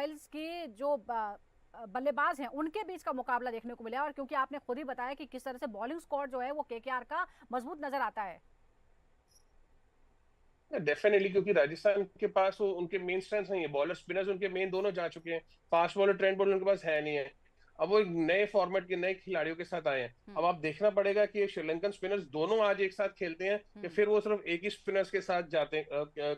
Royals की जो बल्लेबाज हैं उनके बीच का मुकाबला देखने को मिला, और क्योंकि आपने खुद ही बताया कि किस तरह से बॉलिंग स्क्वाड जो है वो केकेआर का मजबूत नजर आता है। डेफिनेटली, क्योंकि राजस्थान के पास वो उनके मेन स्ट्रेंथ नहीं है, बॉलर स्पिनर्स उनके मेन दोनों जा चुके हैं, फास्ट बॉलर ट्रेंड बॉलर उनके पास है नहीं है। अब वो एक नए फॉर्मेट के नए खिलाड़ियों के साथ आए हैं। हम्म। अब आप देखना पड़ेगा कि ये श्रीलंकन स्पिनर्स दोनों आज एक साथ खेलते हैं कि हम्म। फिर वो सिर्फ एक ही स्पिनर्स के साथ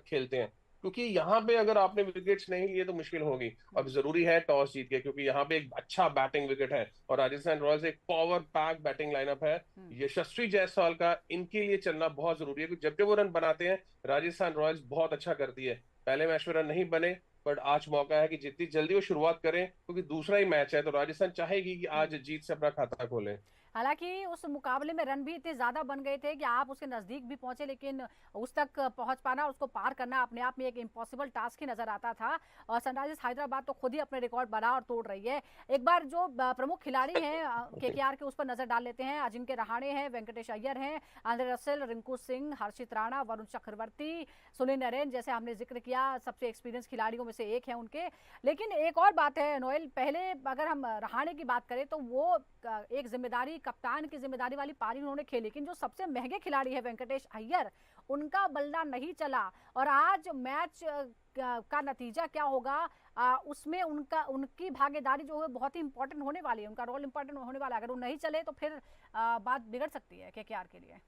खेलते हैं। क्योंकि यहाँ पे अगर आपने विकेट्स नहीं लिए तो मुश्किल होगी। अब हम्म। जरूरी है टॉस जीत के, क्योंकि यहाँ पे एक अच्छा बैटिंग विकेट है और राजस्थान रॉयल्स एक पावर पैक बैटिंग लाइनअप है। हम्म। यशस्वी जायसवाल का इनके लिए चलना बहुत जरूरी है, क्योंकि जब जब वो रन बनाते हैं राजस्थान रॉयल्स बहुत अच्छा करती है। पहले मैच में रन नहीं बने, बट आज मौका है कि जितनी जल्दी वो शुरुआत करें, क्योंकि दूसरा ही मैच है तो राजस्थान चाहेगी कि आज हम्म। जीत से अपना खाता खोलें। हालांकि उस मुकाबले में रन भी इतने ज्यादा बन गए थे कि आप उसके नजदीक भी पहुंचे, लेकिन उस तक पहुंच पाना, उसको पार करना अपने आप में एक इम्पॉसिबल टास्क ही नजर आता था। और सनराइजर्स हैदराबाद तो खुद ही अपने रिकॉर्ड बना और तोड़ रही है। एक बार जो प्रमुख खिलाड़ी हैं केकेआर के, उस पर नजर डाल लेते हैं। अजिंक्य रहाणे हैं, वेंकटेश अय्यर हैं, आंद्रे रसेल, रिंकू सिंह, हर्षित राणा, वरुण चक्रवर्ती, सुनील नरेन, जैसे हमने जिक्र किया सबसे एक्सपीरियंस खिलाड़ियों में से एक है उनके। लेकिन एक और बात है नोएल, पहले अगर हम रहाणे की बात करें तो वो एक जिम्मेदारी, कप्तान की जिम्मेदारी वाली पारी उन्होंने खेली, लेकिन जो सबसे महंगे खिलाड़ी है वेंकटेश अय्यर, उनका बल्ला नहीं चला। और आज मैच का नतीजा क्या होगा, उसमें उनका उनकी भागीदारी जो है बहुत ही इंपॉर्टेंट होने वाली है, उनका रोल इंपॉर्टेंट होने वाला है। अगर वो नहीं चले तो फिर बात बिगड़ सकती है केकेआर के लिए।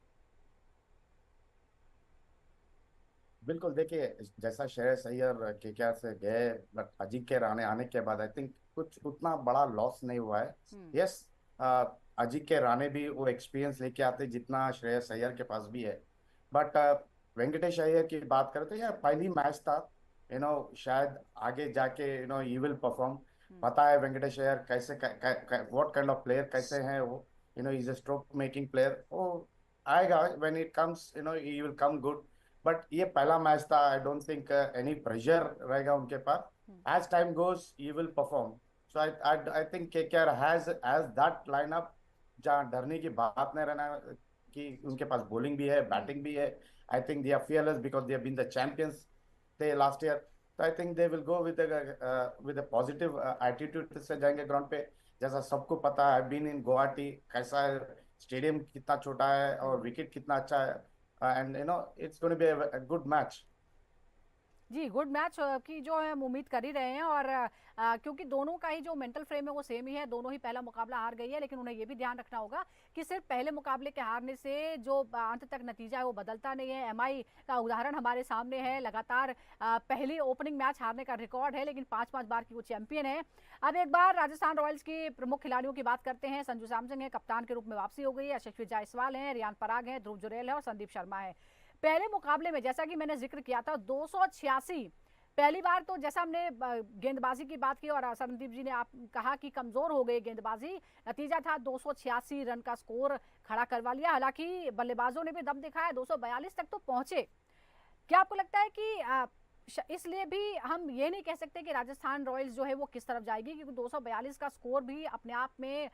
बिल्कुल, देखिए, जैसा श्रेयस अय्यर केकेआर से गए, बट अजिंक्य रहाणे आने के बाद आई थिंक कुछ उतना बड़ा लॉस नहीं हुआ है। हम्म। यस, अजिंक्य रहाणे भी वो एक्सपीरियंस लेके आते जितना श्रेयस अय्यर के पास भी है। बट वेंकटेश अय्यर की बात करें तो यार पहली मैच था, शायद आगे जाके ही विल परफॉर्म। हम्म। पता है वेंकटेश अय्यर कैसे, व्हाट काइंड ऑफ प्लेयर कैसे हैं वो। Is a stroke making player. वो आएगा, when it comes he will come good. But ये पहला मैच था, I don't think any pressure रहेगा उनके पास। Hmm. As time goes he will perform. So I I think KKR has that lineup जहाँ डरने की बात नहीं रहना, कि उनके पास बॉलिंग भी है, हम्म। बैटिंग भी है। I think they are fearless because they have been the champions थे लास्ट ईयर। तो I think they will go with a positive attitude से जाएंगे ग्राउंड पे। जैसा सबको पता है, बीन इन गुवाहाटी कैसा है, स्टेडियम कितना छोटा है और हम्म। विकेट कितना अच्छा है। And it's going to be a good match. जी, गुड मैच की जो है हम उम्मीद कर ही रहे हैं। और क्योंकि दोनों का ही जो मेंटल फ्रेम है वो सेम ही है, दोनों ही पहला मुकाबला हार गई है, लेकिन उन्हें ये भी ध्यान रखना होगा कि सिर्फ पहले मुकाबले के हारने से जो अंत तक नतीजा है वो बदलता नहीं है। एमआई का उदाहरण हमारे सामने है, लगातार पहली ओपनिंग मैच हारने का रिकॉर्ड है, लेकिन 5-5 बार की वो चैंपियन है। अब एक बार राजस्थान रॉयल्स की प्रमुख खिलाड़ियों की बात करते हैं। संजू सैमसंग है, कप्तान के रूप में वापसी हो गई है। यशस्वी जायसवाल है, रियान पराग है, ध्रुव जुरैल है और संदीप शर्मा है। पहले मुकाबले में जैसा कि मैंने जिक्र किया था 286, पहली बार तो जैसा हमने गेंदबाजी की बात की और संदीप जी ने आप कहा कि कमजोर हो गई गेंदबाजी, नतीजा था 286 रन का स्कोर खड़ा करवा लिया। हालांकि बल्लेबाजों ने भी दम दिखाया, 242 तक तो पहुंचे। क्या आपको लगता है कि इसलिए भी हम ये नहीं कह सकते कि राजस्थान रॉयल्स जो है वो किस तरफ जाएगी, क्योंकि 242 का स्कोर भी अपने आप में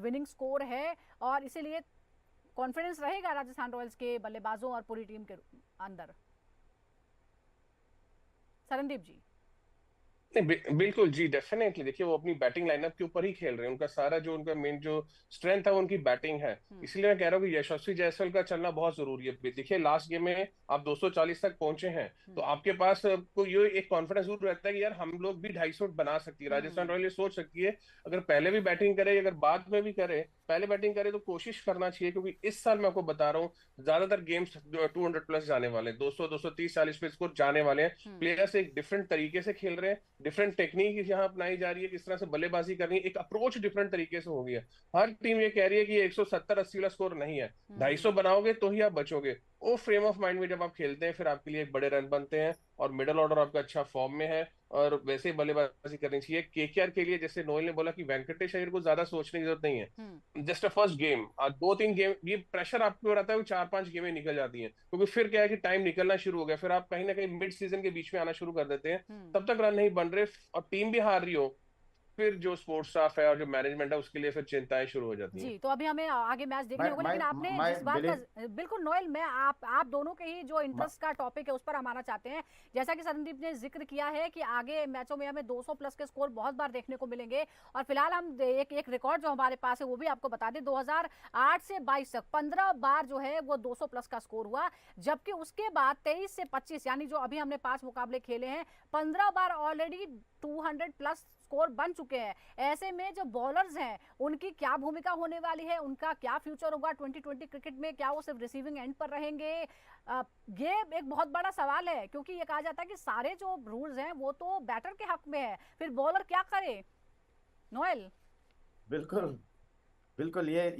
विनिंग स्कोर है, और इसीलिए कॉन्फिडेंस रहेगा राजस्थान रॉयल्स के बल्लेबाजों और पूरी टीम के अंदर। सरनदीप जी। नहीं, बिल्कुल जी, डेफिनेटली। देखिए, वो अपनी बैटिंग लाइनअप के ऊपर ही खेल रहे हैं। उनका सारा जो उनका मेन जो स्ट्रेंथ है वो उनकी बैटिंग है। हम्म। इसलिए मैं कह रहा हूँ कि यशस्वी जायसवाल का चलना बहुत जरूरी है। देखिए, लास्ट गेम में आप 240 तक पहुंचे हैं, तो हम्म। आपके पास को ये एक कॉन्फिडेंस जरूर रहता है कि यार हम लोग भी 250 बना सकती है। राजस्थान हम्म। रॉयल ये सोच सकती है, अगर पहले भी बैटिंग करे, अगर बाद में भी करे, पहले बैटिंग करे तो कोशिश करना चाहिए। क्योंकि इस साल मैं आपको बता रहा हूँ ज्यादातर गेम्स 200 प्लस जाने वाले हैं, 200, 230, 40 पे स्कोर जाने वाले हैं। हम्म। प्लेयर्स एक डिफरेंट तरीके से खेल रहे हैं, डिफरेंट टेक्निक यहाँ अपनाई जा रही है, किस तरह से बल्लेबाजी करनी है, एक अप्रोच डिफरेंट तरीके से हो गया है। हर टीम ये कह रही है कि 170-80 वाला स्कोर नहीं है, हम्म। 250 बनाओगे तो ही आप बचोगे। वो फ्रेम ऑफ माइंड में जब आप खेलते हैं, फिर आपके लिए एक बड़े रन बनते हैं और मिडल ऑर्डर आपका अच्छा फॉर्म में है, और वैसे ही बल्लेबाजी करनी चाहिए। केकेआर के लिए, जैसे नोएल ने बोला कि वेंकटेश अय्यर को ज्यादा सोचने की जरूरत नहीं है। Hmm. Just a first game, 2-3 game ये प्रेशर आपके ऊपर आता है, वो 4-5 गेमें निकल जाती हैं, क्योंकि फिर क्या है कि टाइम निकलना शुरू हो गया, फिर आप कहीं ना कहीं मिड सीजन के बीच में आना शुरू कर देते हैं, हम्म। तब तक रन नहीं बन रहे और टीम भी हार रही हो, फिर जो स्पोर्ट्स स्टाफ है और जो मैनेजमेंट है उसके लिए फिर चिंताएं शुरू हो जाती हैं। जी, तो अभी हमें आगे मैच देखने होगा, लेकिन आपने my जिस बात belief का बिल्कुल नोएल, मैं आप दोनों के ही जो इंटरेस्ट का टॉपिक है उस पर हम आना चाहते हैं। जैसा कि संदीप ने जिक्र किया है कि आगे मैचों में हमें 200 प्लस के स्कोर बहुत बार देखने को मिलेंगे, और फिलहाल हम एक रिकॉर्ड जो हमारे पास है वो भी आपको बता दें, 2008 से 22 तक 15 बार जो है वो 200 प्लस का स्कोर हुआ, जबकि उसके बाद 23 से 25 यानी जो अभी हमने 5 मुकाबले खेले हैं 15 बार ऑलरेडी 200 प्लस स्कोर बन चुके हैं। ऐसे में जो बॉलर्स हैं उनकी क्या भूमिका होने वाली है, उनका क्या फ्यूचर होगा 2020 क्रिकेट में, क्या वो सिर्फ रिसीविंग एंड पर रहेंगे? ये एक बहुत बड़ा सवाल है, क्योंकि ये कहा जाता है कि सारे जो रूल्स हैं वो तो बैटर के हक में है, फिर बॉलर क्या करे? नोएल। बिल्कुल बिल्कुल ये